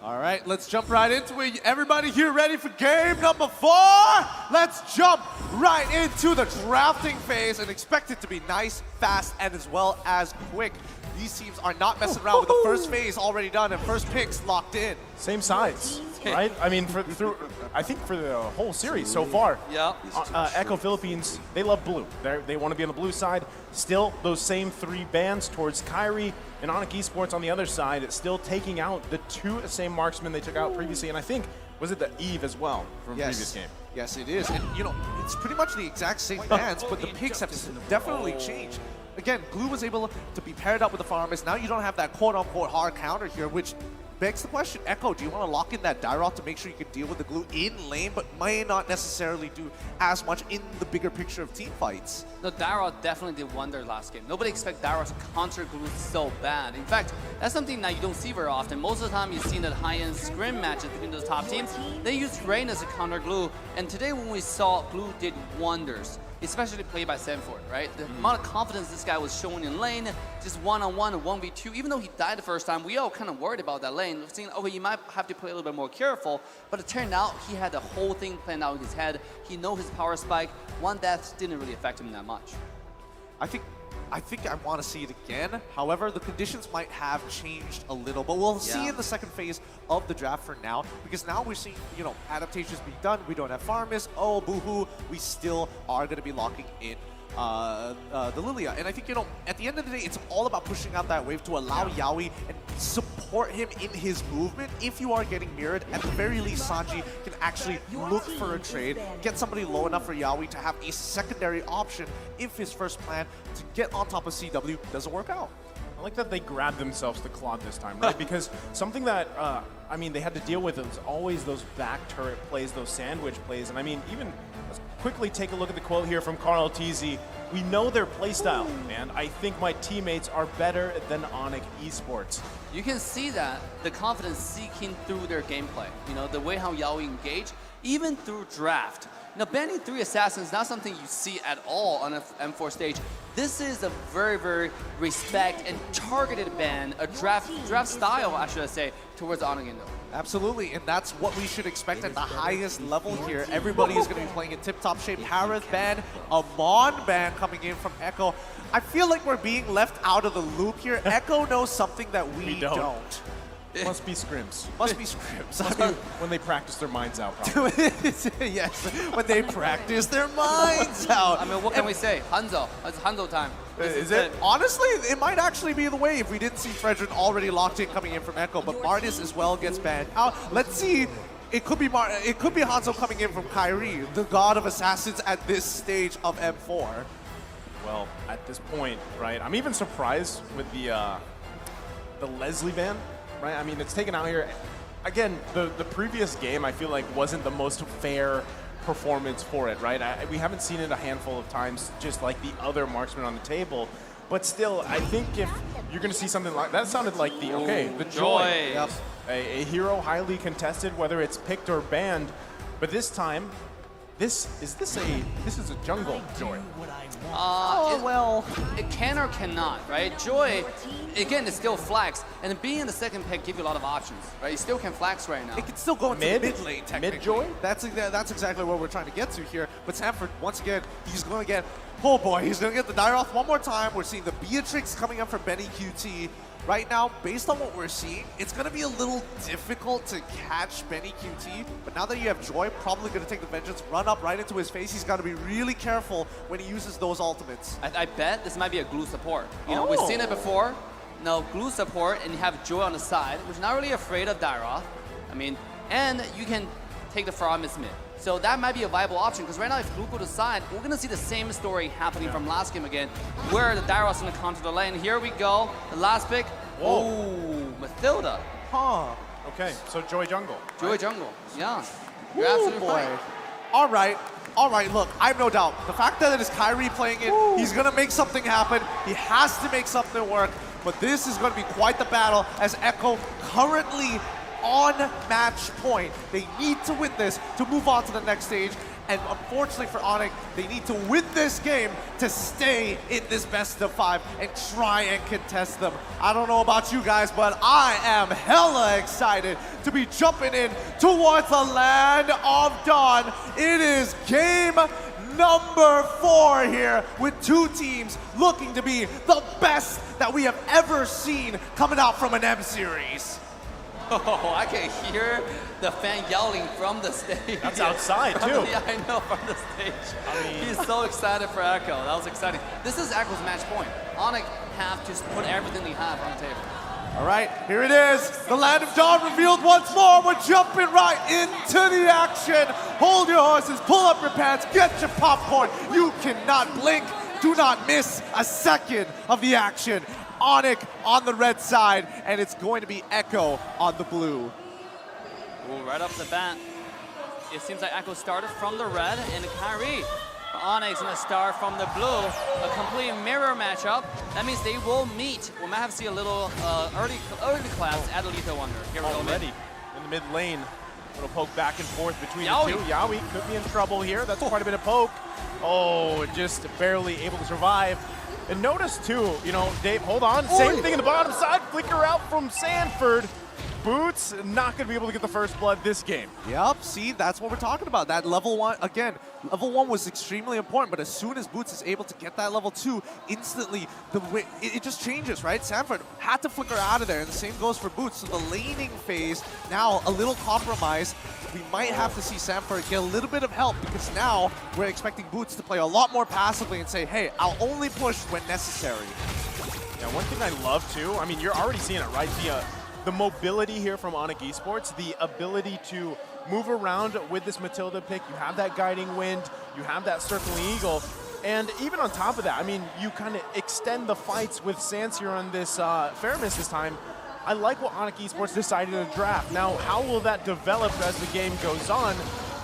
All right, let's jump right into it. Everybody here ready for game number 4? Let's jump right into the drafting phase and expect it to be nice, fast, and as well as quick. These teams are not messing around with the first phase already done and first picks locked in. Same sides, right? I mean, I think for the whole series so far, Echo Philippines, they love blue. They want to be on the blue side. Still, those same 3 bans towards Kyrie and Onic Esports on the other side, still taking out the 2 same marksmen they took out previously. And I think, was it the Eve as well from the previous game? Yes, it is. And, you know, it's pretty much the exact same bans, but the picks have definitely changed. Again, Glue was able to be paired up with the Farmers. Now you don't have that quote-unquote hard counter here, which begs the question, Echo, do you want to lock in that Dairoth to make sure you can deal with the Glue in lane, but may not necessarily do as much in the bigger picture of team fights? No, Dairoth definitely did wonder last game. Nobody expects Dairoth to counter Glue so bad. In fact, that's something that you don't see very often. Most of the time you've seen that high-end scrim matches between those top teams, they use Rain as a counter Glue, and today when we saw Glue did wonders, especially played by Sanford, right? The amount of confidence this guy was showing in lane, just one-on-one and 1v2, even though he died the first time, we all kind of worried about that lane, saying, okay, you might have to play a little bit more careful, but it turned out he had the whole thing planned out in his head. He know his power spike. One death didn't really affect him that much. I think I want to see it again. However, the conditions might have changed a little, but we'll see in the second phase of the draft for now, because now we're seeing, you know, adaptations being done. We don't have Farmers. Oh, boo-hoo. We still are going to be locking in the Lilia. And I think, you know, at the end of the day, it's all about pushing out that wave to allow Yaoi and support him in his movement. If you are getting mirrored, at the very least, Sanji can actually look for a trade, get somebody low enough for Yaoi to have a secondary option if his first plan to get on top of CW doesn't work out. I like that they grabbed themselves the Claude this time, right? Because something that, I mean, they had to deal with is always those back turret plays, those sandwich plays. And I mean, even let's quickly take a look at the quote here from Carl TZ. We know their playstyle, and I think my teammates are better than Onic Esports. You can see that, the confidence seeking through their gameplay. You know, the way how Yaoi engage, even through draft. Now, banning 3 assassins is not something you see at all on an M4 stage. This is a very, very respect and targeted ban, a draft style, I should say, towards Onic Indo. Absolutely, and that's what we should expect at the highest level here. Everybody is going to be playing in tip-top shape. Harith ban, Amon ban coming in from Echo. I feel like we're being left out of the loop here. Echo knows something that we don't. Must be scrims. Must be scrims. I mean, when they practice their minds out, probably. Yes, when they practice their minds out. I mean, what can we say? Hanzo. It's Hanzo time. Is it? Honestly, it might actually be the way if we didn't see Fredrin already locked in coming in from Echo, but Martis as well gets banned. Let's see. It could be Hanzo coming in from Kyrie, the god of assassins at this stage of M4. Well, at this point, right, I'm even surprised with the Leslie ban. Right? I mean, it's taken out here. Again, the previous game, I feel like, wasn't the most fair performance for it, right? We haven't seen it a handful of times, just like the other marksmen on the table. But still, I think if you're going to see something like that, sounded like the Joy. Yep. A hero highly contested, whether it's picked or banned. But this time, this is a jungle Joy. Well, it can or cannot, right? Joy, again, it's still flags, and being in the second pick gives you a lot of options, right? You still can flags right now. It can still go into mid lane, technically. Mid Joy? That's exactly what we're trying to get to here. But Sanford, once again, he's going to get, oh boy, he's going to get the Dairoth one more time. We're seeing the Beatrix coming up for Benny QT. Right now, based on what we're seeing, it's going to be a little difficult to catch Benny QT, but now that you have Joy, probably going to take the Vengeance, run up right into his face. He's got to be really careful when he uses those ultimates. I bet this might be a Glue support. You know, we've seen it before. No, Glue support, and you have Joy on the side, which is not really afraid of Dairoth. I mean, and you can take the Farmers mid. So that might be a viable option, because right now if Glue go to side, we're going to see the same story happening from last game again, where the Dairoth's going to counter the lane. Here we go, the last pick. Oh, Mathilda. Huh. Okay, so Joy jungle. Joy jungle, yeah. You're absolutely right. All right, look, I have no doubt. The fact that it is Kyrie playing it, he's going to make something happen. He has to make something work, but this is going to be quite the battle as Echo currently on match point. They need to win this to move on to the next stage. And unfortunately for Onic, they need to win this game to stay in this best of 5 and try and contest them. I don't know about you guys, but I am hella excited to be jumping in towards the land of dawn. It is game number 4 here, with 2 teams looking to be the best that we have ever seen coming out from an M series. Oh, I can hear the fan yelling from the stage. That's outside, too. Yeah, I know, from the stage. I mean, he's so excited for Echo. That was exciting. This is Echo's match point. Onic have to put everything they have on the table. All right, here it is. The Land of Dawn revealed once more. We're jumping right into the action. Hold your horses, pull up your pants, get your popcorn. You cannot blink. Do not miss a second of the action. Onic on the red side, and it's going to be Echo on the blue. Ooh, right off the bat, it seems like Echo started from the red, and Kyrie, Onic's gonna start from the blue. A complete mirror matchup. That means they will meet. We might have to see a little early claps at Lethal Wonder. Here we go. Already in the mid lane. Little poke back and forth between Yaoi. the two. Yaoi could be in trouble here. That's quite a bit of poke. Oh, just barely able to survive. And notice too, you know, Dave, hold on. Same thing in the bottom side. Flicker out from Sanford. Boots not going to be able to get the first blood this game. Yep, see, that's what we're talking about. That level 1, again, level 1 was extremely important, but as soon as Boots is able to get that level 2, instantly, it just changes, right? Sanford had to flicker out of there, and the same goes for Boots. So the laning phase, now a little compromised. We might have to see Sanford get a little bit of help, because now we're expecting Boots to play a lot more passively and say, hey, I'll only push when necessary. Now, one thing I love too, I mean, you're already seeing it, right? The mobility here from Onic Esports, the ability to move around with this Matilda pick. You have that guiding wind, you have that circling eagle, and even on top of that, I mean, you kind of extend the fights with Sansir on this Fairness this time. I like what Onic Esports decided to draft. Now, how will that develop as the game goes on?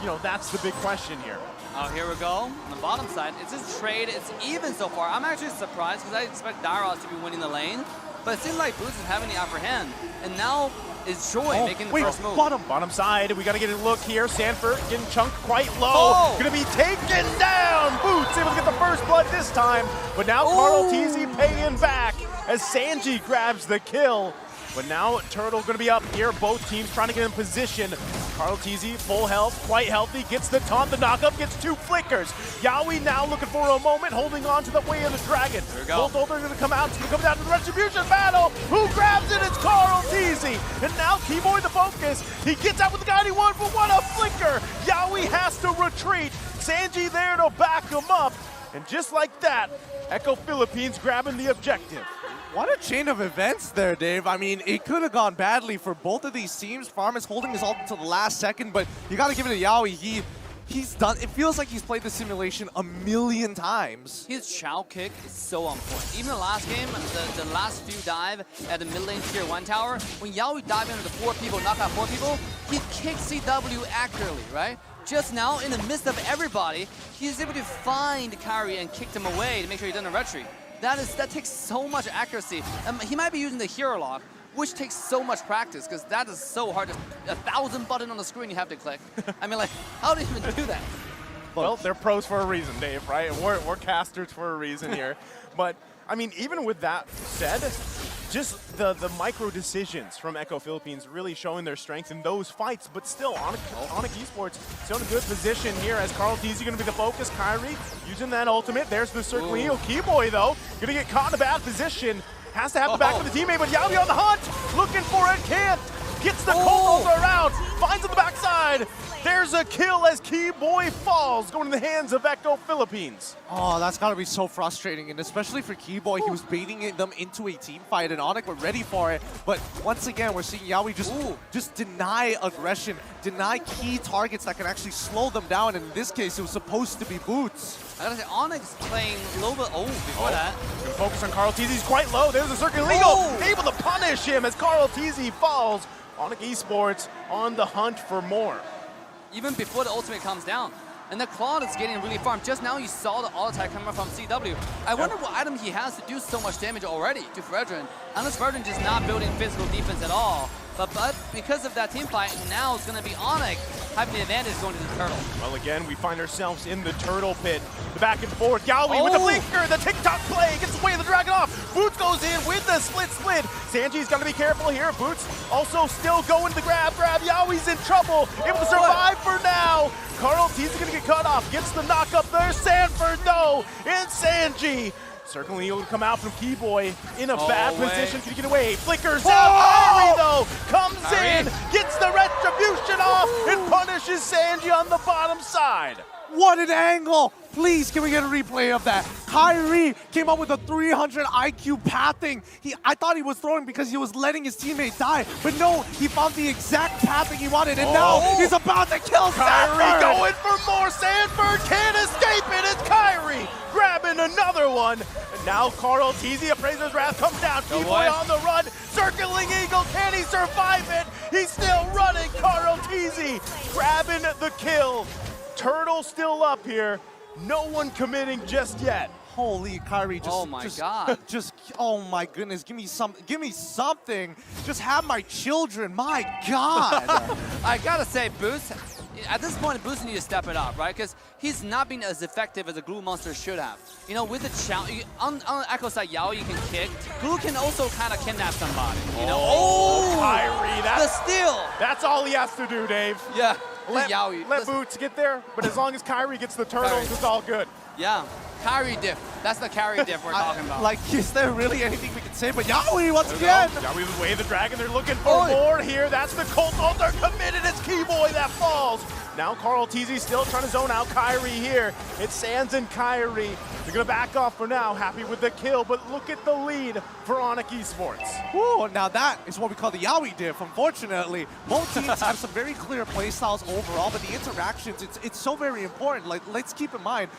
You know, that's the big question here. Oh, here we go. On the bottom side, it's just trade. It's even so far. I'm actually surprised because I expect Dairos to be winning the lane. But it seems like Boots is having the upper hand. And now is Joy making the first move. Bottom side. We got to get a look here. Sanford getting chunked quite low. Oh. Going to be taken down. Boots able to get the first blood this time. But now Carl TZ paying back as Sanji grabs the kill. But now Turtle going to be up here. Both teams trying to get in position. Carl TZ, full health, quite healthy, gets the taunt, the knockup, gets 2 flickers. Yaoi now looking for a moment, holding on to the way of the dragon. There we go. Both are going to come out. It's going to come down to the retribution battle. Who grabs it? It's Carl TZ. And now Keyboy the focus. He gets out with the guiding one, but what a flicker. Yaoi has to retreat. Sanji there to back him up. And just like that, Echo Philippines grabbing the objective. What a chain of events there, Dave. I mean, it could have gone badly for both of these teams. Farm is holding his ult until the last second, but you got to give it to Yaoi. He's done. It feels like he's played the simulation a million times. His Chow kick is so on point. Even the last game, the last few dive at the mid lane tier 1 tower, when Yaoi dived into the 4 people, knock out 4 people, he kicked CW accurately, right? Just now, in the midst of everybody, he's able to find Kyrie and kick him away to make sure he doesn't retreat. That takes so much accuracy. He might be using the hero lock, which takes so much practice, because that is so hard. 1,000 buttons on the screen you have to click. I mean, like, how do you even do that? Well, they're pros for a reason, Dave, right? We're casters for a reason here. But, I mean, even with that said, just the micro decisions from Echo Philippines really showing their strength in those fights, but still, Onic Esports still in a good position here as Carl TZ going to be the focus. Kyrie using that ultimate. There's the circling heel. Keyboy, though, going to get caught in a bad position. Has to have the back of the teammate, but Yaoi on the hunt, looking for it, can't. Gets the cold roller out, finds on the backside. There's a kill as Keyboy falls, going in the hands of Echo Philippines. Oh, that's got to be so frustrating, and especially for Keyboy, he was baiting them into a team fight, and Onic were ready for it. But once again, we're seeing Yaoi just deny aggression, deny key targets that can actually slow them down, and in this case, it was supposed to be Boots. I gotta say, Onyx playing a little bit before that. Gonna focus on Carl TZ, he's quite low. There's a circle eagle, able to punish him as Carl TZ falls. Onic Esports on the hunt for more. Even before the ultimate comes down. And the Claude is getting really farmed. Just now you saw the auto attack coming from CW. I wonder what item he has to do so much damage already to Fredrin. Unless Fredrin just not building physical defense at all. But because of that team fight, now it's going to be Onic having the advantage going to the turtle. Well, again, we find ourselves in the turtle pit. The back and forth. Yawi with the blinker, the TikTok play, gets away the dragon off. Boots goes in with the split. Sanji's got to be careful here. Boots also still going to the grab. Yawi's in trouble, able to survive for now. Carl T's going to get cut off, gets the knock up there. Sanford, no, and Sanji. Certainly he'll come out from Keyboy in a bad position. Can he get away? Flickers out. Kyrie, though, comes in, gets the retribution off, and punishes Sanji on the bottom side. What an angle! Please, can we get a replay of that? Kyrie came up with a 300 IQ pathing. I thought he was throwing because he was letting his teammate die, but no, he found the exact pathing he wanted, and now he's about to kill Kyrie Sanford! going for more. Sanford can't escape it. It's Kyrie grabbing another one. And now Carl TZ, Appraiser's Wrath comes down. Keyboy on the run, circling Eagle. Can he survive it? He's still running. Carl TZ grabbing the kill. Turtle still up here. No one committing just yet. Holy Kyrie, just, oh my God. Oh my goodness, give me something. Just have my children, my God. I gotta say, Boost, at this point, Boost needs to step it up, right? Because he's not being as effective as a Glue Monster should have. You know, with the challenge, on Echo side, Yao you can kick. Glue can also kind of kidnap somebody, you know? Kyrie, the steal! That's all he has to do, Dave. Yeah. Let Boots get there, but as long as Kyrie gets the turtles, it's all good. Yeah, Kyrie diff. That's the Kyrie diff we're talking about. Like, is there really anything we can say? But Yaoi, once again! Yaoi with Way of the Dragon, they're looking for more here. That's the Colt Altar committed. It's Keyboy that falls. Now Carl TZ still trying to zone out Kyrie here. It's Sands and Kyrie. They're gonna back off for now, happy with the kill, but look at the lead for Onic Esports. Woo, now that is what we call the Yaoi diff, unfortunately. Both teams have some very clear play styles overall, but the interactions, it's so very important. Like, let's keep in mind,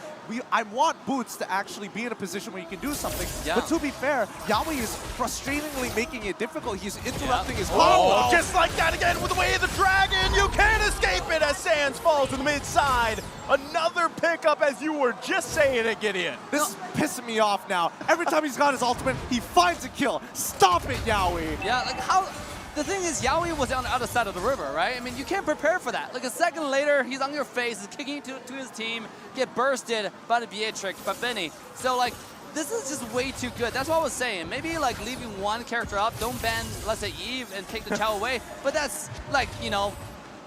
I want Boots to actually be in a position where you can do something. Yeah. But to be fair, Yaoi is frustratingly making it difficult. He's interrupting his combo. Just like that again with the Way of the Dragon. You can't escape it as Sands falls to the mid side. Another pickup, as you were just saying it, Gideon. This is pissing me off now. Every time he's got his ultimate, he finds a kill. Stop it, Yaoi. Yeah, like how... The thing is, Yaoi was on the other side of the river, right? I mean, you can't prepare for that. Like a second later, he's on your face, he's kicking to his team, get bursted by the Beatrix, by Benny. So like, this is just way too good. That's what I was saying. Maybe like leaving one character up, don't ban, let's say Eve, and take the Chao away. But that's like, you know,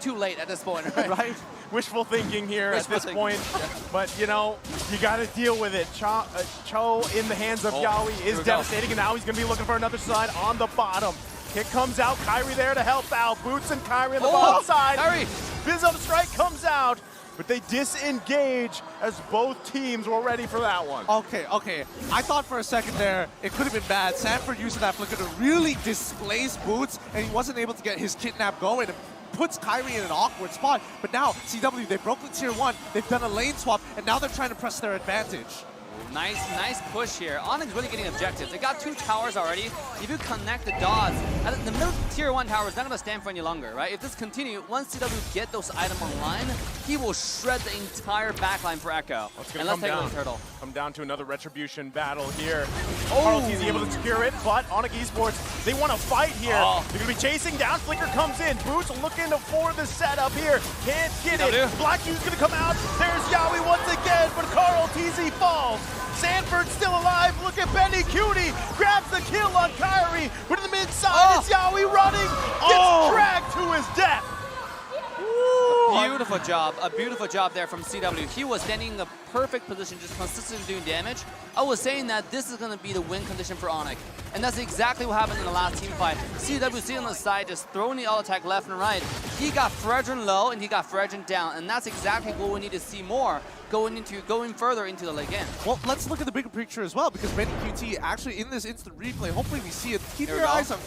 too late at this point, right? Right? Wishful thinking here at this point. Yeah. But, you know, you got to deal with it. Cho in the hands of Yaoi is devastating, and now he's going to be looking for another side on the bottom. Kick comes out, Kyrie there to help out. Boots and Kyrie on the bottom side. Kyrie. Bizzo strike comes out, but they disengage as both teams were ready for that one. Okay. I thought for a second there it could have been bad. Sanford using that flicker to really displace Boots, and he wasn't able to get his kidnap going. It puts Kyrie in an awkward spot. But now, CW, they broke the tier 1, they've done a lane swap, and now they're trying to press their advantage. Nice push here. Onyx really getting objectives. They got 2 towers already. If you connect the dots, the middle tier 1 tower is not going to stand for any longer, right? If this continues, once CW get those items online, he will shred the entire backline for Echo. And let's take the turtle. Come down to another retribution battle here. Carl TZ able to secure it, but Onic Esports, they want to fight here. They're going to be chasing down. Flicker comes in. Boots looking for the setup here. Can't get it. Black Hue's going to come out. There's Yaoi once again, but Carl TZ falls. Sanford still alive. Look at Benny Cutie. Grabs the kill on Kyrie. But in the mid side, it's Yaoi running. Gets dragged to his death. Beautiful job. A beautiful job there from CW. He was standing in the perfect position, just consistently doing damage. I was saying that this is going to be the win condition for Onic. And that's exactly what happened in the last team fight. CW sitting on the side, just throwing the auto-attack left and right. He got Fredrin low and he got Fredrin down. And that's exactly what we need to see more going further into the late game. Well, let's look at the bigger picture as well, because Benny QT actually in this instant replay, hopefully we see it. Keep your eyes on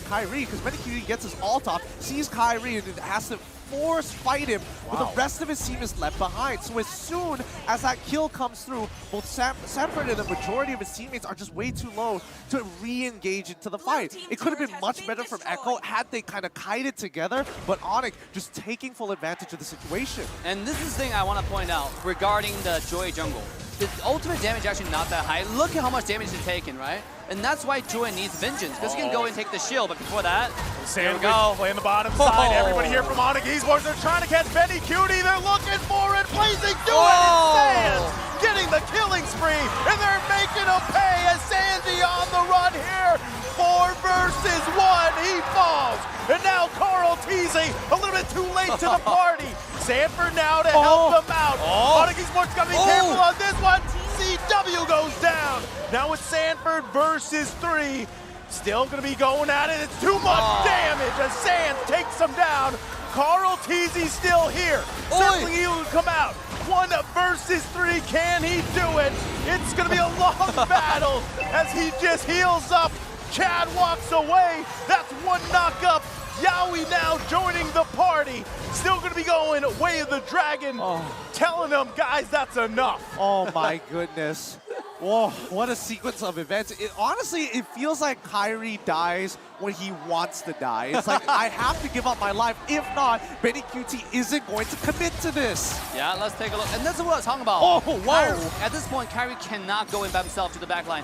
Kyrie, because Benny QT gets his ult off, sees Kyrie, and has to force fight him, but the rest of his team is left behind. So as soon as that kill comes through, both Sanford and the majority of his teammates are just way too low to re-engage into the fight. It could have been much better from Echo had they kind of kited together, but Onic just taking full advantage of the situation. And this is the thing I want to point out regarding the Joy jungle. the ultimate damage actually not that high. Look at how much damage it's taken, right? And that's why Joy needs Vengeance, because he can go and take the shield, but before that, here we go. Playing the bottom side. Everybody here from Onic Esports, they're trying to catch Benny Cutie. They're looking for it. Blazing do it. It's Sans getting the killing spree, and they're making him pay as Sandy on the run here. 4 versus 1. He falls. And now Carl teasing a little bit too late to the party. Sanford now to help them out. Onic Esports got to be careful on this one. CW goes down. Now it's Sanford versus 3. Still going to be going at it. It's too much damage as Sans takes him down. Carl Teasy still here. Certainly he will come out. 1 versus 3. Can he do it? It's going to be a long battle as he just heals up. Chad walks away. That's 1 knock-up. Yowie now joining the party. Still going to be going way of the dragon. Telling them, guys, that's enough. Oh my goodness. Whoa, what a sequence of events. Honestly, it feels like Kyrie dies when he wants to die. It's like, I have to give up my life. If not, Benny QT isn't going to commit to this. Yeah, let's take a look. And that's what I was talking about. Oh, whoa. At this point, Kyrie cannot go in by himself to the back line.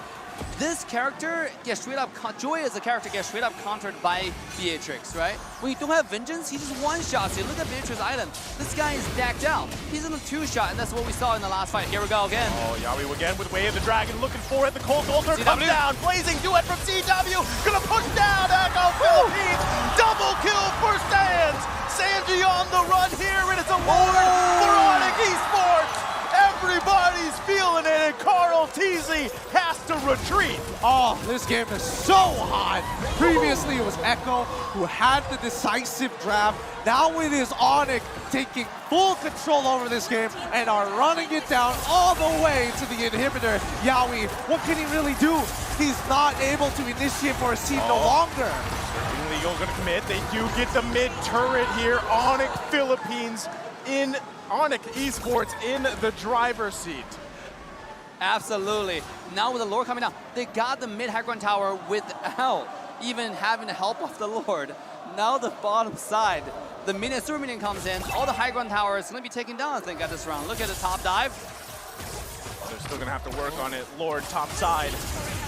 This character gets straight up, Joy as a character gets straight up countered by Beatrix, right? When you don't have Vengeance, he just one-shots you. Look at Beatrix's item. This guy is decked out. He's in a 2-shot, and that's what we saw in the last fight. Here we go again. Oh, Yowie again with Way of the Dragon, looking for it. The Cold Altar comes down. Blazing duet from CW. Gonna push down Echo Philippines. Double kill for Sans. Sanji on the run here, and it's a Lord for Onic Esports. Everybody's feeling it, and Carl Teasy has to retreat. Oh, this game is so hot. Previously, it was Echo who had the decisive draft. Now it is Onic taking full control over this game and are running it down all the way to the inhibitor. Yowie, what can he really do? He's not able to initiate for a seed no longer. Legal gonna commit. They do get the mid turret here. Onic Philippines in Onic Esports in the driver's seat. Absolutely. Now with the Lord coming down, they got the mid high ground tower without even having the help of the Lord. Now the bottom side, the minion, super minion comes in, all the high ground tower is going to be taken down, I think, at this round. Look at the top dive. They're still going to have to work on it. Lord, top side.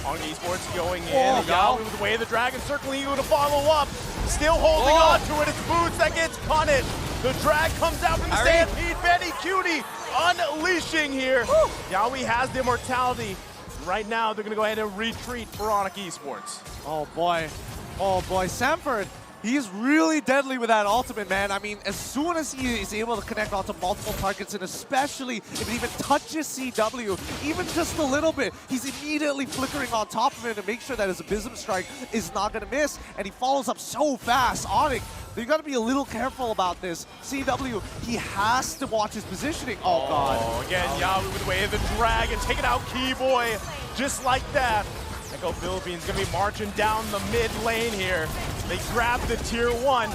Onic Esports going in. Yowie with the Way of the Dragon, certainly able to follow up. Still holding on to it. It's Boots that gets punished. The drag comes out from the Stampede. Benny Cutie unleashing here. Yowie has the immortality. Right now, they're going to go ahead and retreat for Onic Esports. Oh boy. Oh boy. Sanford, he's really deadly with that ultimate, man. I mean, as soon as he is able to connect onto multiple targets, and especially if it even touches CW, even just a little bit, he's immediately flickering on top of it to make sure that his Abysm Strike is not going to miss, and he follows up so fast. Onic, you got to be a little careful about this. CW, he has to watch his positioning. Oh, God. Again, Yowie with the Way of the Dragon, taking out Keyboy just like that. Echo Philippines gonna be marching down the mid lane here. They grab the tier 1.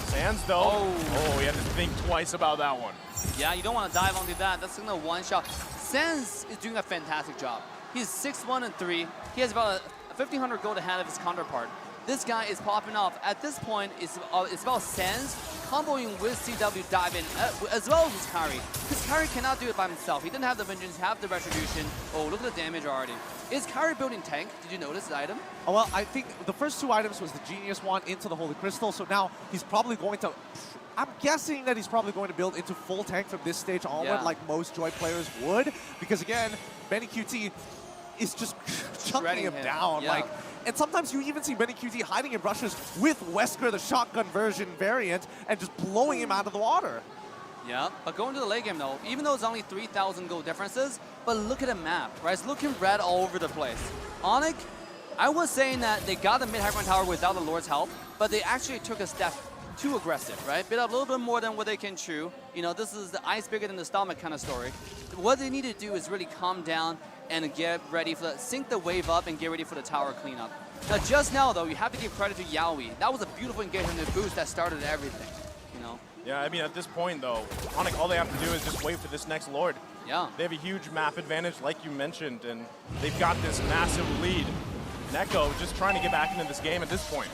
Sans though, he had to think twice about that one. Yeah, you don't want to dive onto that. That's gonna one-shot. Sans is doing a fantastic job. He's 6-1-3. He has about a 1,500 gold ahead of his counterpart. This guy is popping off. At this point, it's about Sans comboing with CW diving, as well as his Kyrie. Because Kyrie cannot do it by himself. He didn't have the Vengeance, have the Retribution. Oh, look at the damage already. Is Kyrie building tank? Did you notice the item? Oh, well, I think the first 2 items was the Genius one into the Holy Crystal, so now he's probably going to... I'm guessing that he's probably going to build into full tank from this stage onward, like most Joy players would. Because again, Benny QT is just chunking him down. Like, and sometimes you even see Benny QT hiding in brushes with Wesker, the shotgun version variant, and just blowing him out of the water. Yeah, but going to the late game though, even though it's only 3,000 gold differences, but look at the map, right? It's looking red all over the place. Onic, I was saying that they got the mid-high ground tower without the Lord's help, but they actually took a step too aggressive, right? Bit up a little bit more than what they can chew. You know, this is the ice bigger than the stomach kind of story. What they need to do is really calm down and get ready for the, sync the wave up and get ready for the tower cleanup. Now, just now though, you have to give credit to Yowie. That was a beautiful engagement and boost that started everything, you know? Yeah, I mean, at this point, though, Onic, all they have to do is just wait for this next Lord. Yeah. They have a huge map advantage, like you mentioned, and they've got this massive lead. Neko just trying to get back into this game at this point.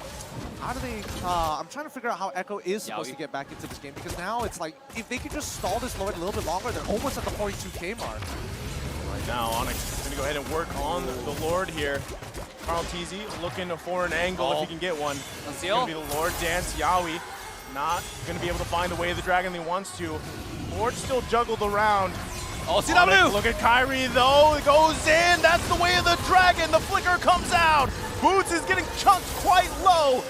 How do they... I'm trying to figure out how Echo is supposed to get back into this game, because now it's like, if they could just stall this Lord a little bit longer, they're almost at the 42K mark. Right now, Onic is going to go ahead and work on the Lord here. Carl TZ looking for an angle if he can get one. It's going to be the Lord dance. Yawi not going to be able to find the way of the dragon that he wants to. Lord still juggled around. Oh, CW! Look at Kyrie though, it goes in, that's the way of the dragon, the flicker comes out. Boots is getting chunked quite low.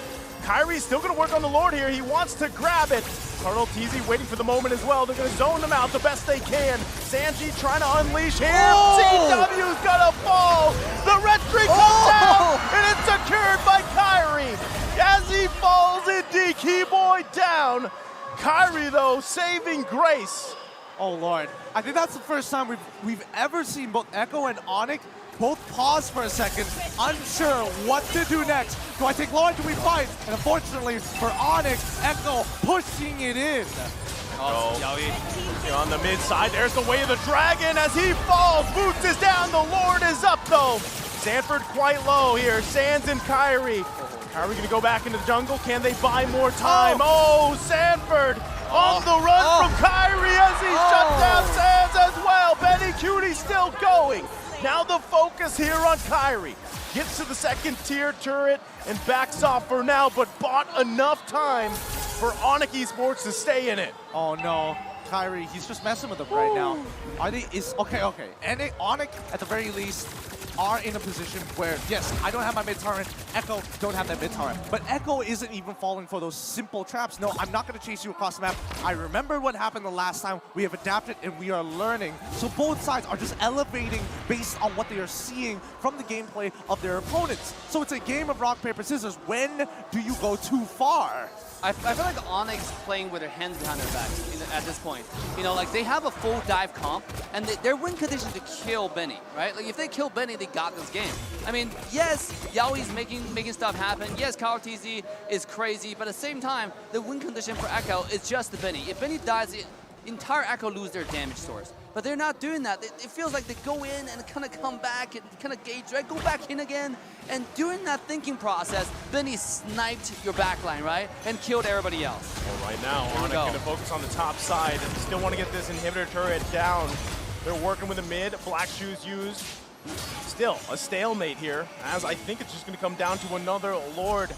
Kyrie's still gonna work on the Lord here, he wants to grab it. Cardinal TZ waiting for the moment as well, they're gonna zone them out the best they can. Sanji trying to unleash here, CW's gonna fall. The red tree comes out, and it's secured by Kyrie. As he falls indeed, Keyboy down. Kyrie though, saving grace. Oh Lord, I think that's the first time we've ever seen both Echo and Onic both pause for a second, unsure what to do next. Do I take Lord, do we fight? And unfortunately for Onic, Echo pushing it in. Oh, Yawi on the mid side, there's the way of the dragon as he falls. Boots is down, the Lord is up though. Sanford quite low here, Sands and Kyrie. Kyrie gonna go back into the jungle, can they buy more time? Oh, Sanford! On the run from Kyrie as he shuts down Sands as well. Benny Cutie still going. Now the focus here on Kyrie. Gets to the second tier turret and backs off for now, but bought enough time for Onic Esports to stay in it. Oh no, Kyrie, he's just messing with them right now. Are they, okay. And Onic, at the very least, are in a position where, yes, I don't have my mid-turret, Echo don't have that mid-turret, but Echo isn't even falling for those simple traps. No, I'm not going to chase you across the map. I remember what happened the last time. We have adapted and we are learning. So both sides are just elevating based on what they are seeing from the gameplay of their opponents. So it's a game of rock, paper, scissors. When do you go too far? I feel like Onyx playing with their hands behind their backs at this point. You know, like they have a full dive comp, and they're win condition to kill Benny, right? Like if they kill Benny, they got this game. I mean, yes, Yaoi's making stuff happen. Yes, Kyle TZ is crazy, but at the same time, the win condition for Echo is just the Benny. If Benny dies, the entire Echo lose their damage source. But they're not doing that. It feels like they go in and kind of come back and kind of gauge, right? Go back in again. And during that thinking process, Benny sniped your backline, right? And killed everybody else. Well, right now, Onic going to focus on the top side and still want to get this inhibitor turret down. They're working with the mid. Black Shoes used. Still, a stalemate here, as I think it's just going to come down to another Lord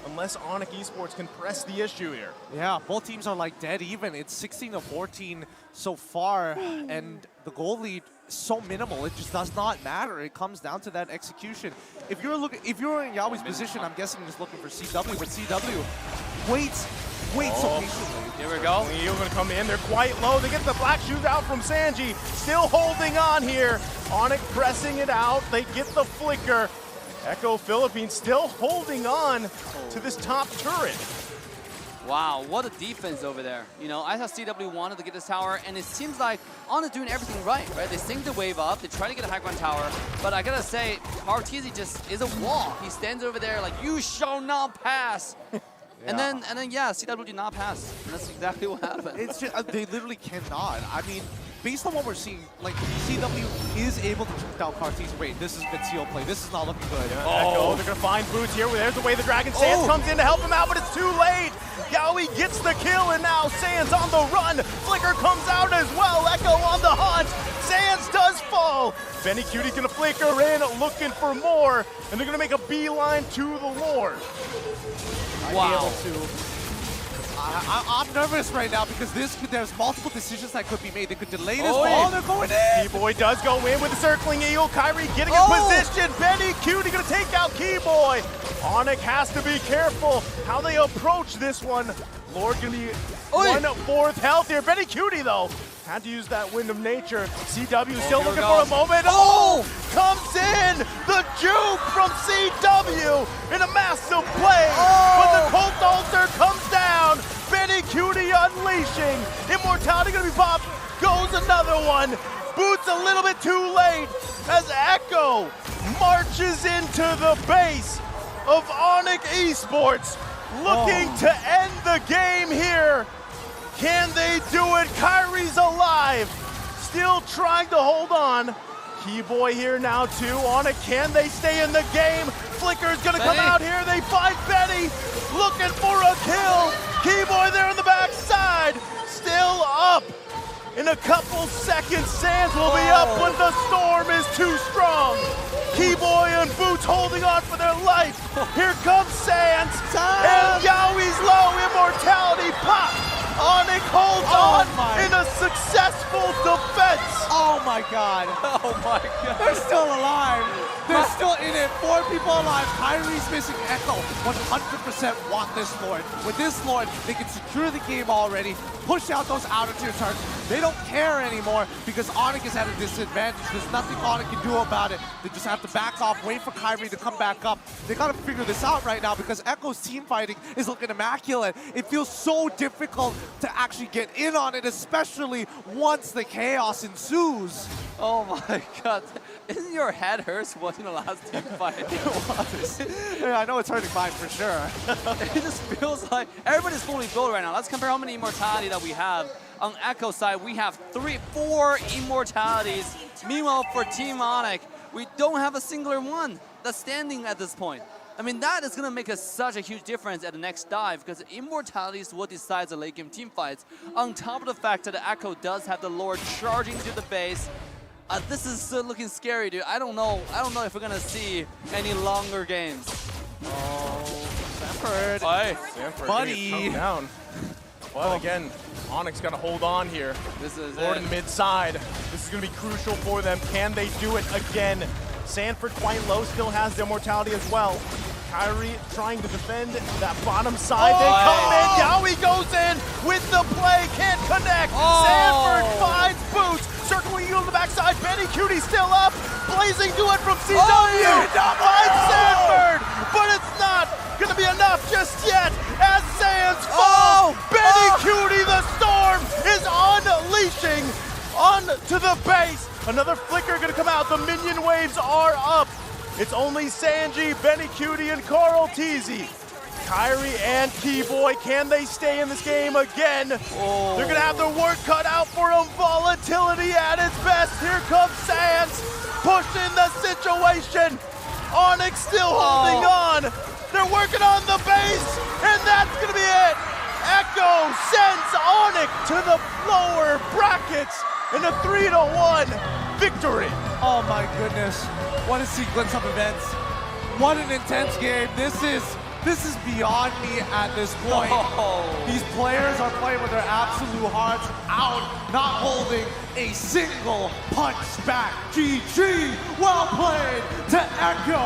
unless Onic Esports can press the issue here. Yeah, both teams are like dead even. It's 16-14 so far, and the goal lead is so minimal. It just does not matter. It comes down to that execution. If you're in Yaoi's position, I'm guessing just looking for CW, but CW waits so patiently. Here we go. Leo gonna come in. They're quite low. They get the black shoes out from Sanji. Still holding on here. Onic pressing it out. They get the flicker. Echo Philippines still holding on to this top turret. Wow, what a defense over there. You know, I thought CW wanted to get this tower, and it seems like On is doing everything right? They sync the wave up, they try to get a high ground tower, but I gotta say, Partizi just is a wall. He stands over there like, you shall not pass. And then, yeah, CW did not pass. And that's exactly what happened. It's just, they literally cannot. I mean, based on what we're seeing, like, CW is able to keep down Partizi. Wait, this is mid-seal play. This is not looking good. Echo, they're gonna find Boots here. There's the way the Dragon Sands comes in to help him out, but it's too late. Yaoi gets the kill, and now Sands on the run. Flicker comes out as well. Echo on the hunt. Sands does fall. Benny Cutie's gonna flicker in, looking for more, and they're gonna make a beeline to the Lord. Wow. I'm nervous right now because there's multiple decisions that could be made. They could delay this ball. They're going in. Keyboy does go in with the circling eagle. Kyrie getting in position. Benny Cutie gonna take out Keyboy. Onic has to be careful how they approach this one. Lord gonna be 1/4 health here. Benny Cutie though had to use that wind of nature. CW still looking for a moment. Comes in the juke from CW in a massive play. But the Colt Altar comes down. Benny Cutie unleashing. Immortality gonna be popped. Goes another one. Boots a little bit too late as Echo marches into the base of Onic Esports, looking to end the game here. Can they do it? Kyrie's alive, still trying to hold on. Keyboy here now too. Onic, can they stay in the game? Flicker's gonna come out here. They find Benny, looking for a kill. Keyboy there on the backside, still up in a a couple seconds, Sands will be up when the storm is too strong. Keyboy and Boots holding on for their life. Here comes Sands, and Yowie's low immortality pop. Onic holds on in a successful defense. Oh my god. Oh my god. They're still alive. They're still in it. 4 people alive. Kyrie's missing Echo. 100% want this Lord. With this Lord, they can secure the game already, push out those outer tier turrets. They don't care anymore because Onic is at a disadvantage. There's nothing Onic can do about it. They just have to back off, wait for Kyrie to come back up. They gotta figure this out right now because Echo's team fighting is looking immaculate. It feels so difficult to actually get in on it, especially once the chaos ensues. Oh my god. Isn't your head hurts watching the last team fight? It was. Yeah, I know it's hurting mine for sure. It just feels like everybody's fully built right now. Let's compare how many immortality that we have. On Echo side, we have 4 immortalities. Meanwhile, for Team Onic, we don't have a singular one that's standing at this point. I mean, that is going to make such a huge difference at the next dive because immortality is what decides the late game team fights. On top of the fact that the Echo does have the Lord charging to the base, this is looking scary, dude. I don't know if we're going to see any longer games. Oh, Sanford. Hey, Sanford buddy. getting thrown down. Well, again, Onic's got to hold on here. this is Lord it. in mid side. This is going to be crucial for them. Can they do it again? Sanford quite low, still has the immortality as well. Kyrie trying to defend that bottom side. They come in. Yowie goes in with the play. Can't connect. Sanford finds Boots. Circling you on the backside. Benny Cutie still up. Blazing to it from CW. Finds Sanford. But it's not going to be enough just yet as Sands falls. Benny Cutie, the storm, is unleashing onto the base. Another flicker gonna come out. The minion waves are up. It's only Sanji, Benny Cutie, and Carl Teasy. Kyrie and Keyboy, can they stay in this game again? They're gonna have their work cut out for them. Volatility at its best. Here comes Sands, pushing the situation. Onic still holding on. They're working on the base, and that's gonna be it. Echo sends Onic to the lower brackets in a 3-1 victory. Oh my goodness. What a sequence of events. What an intense game. This is beyond me at this point. These players are playing with their absolute hearts out, not holding a single punch back. GG, well played to Echo.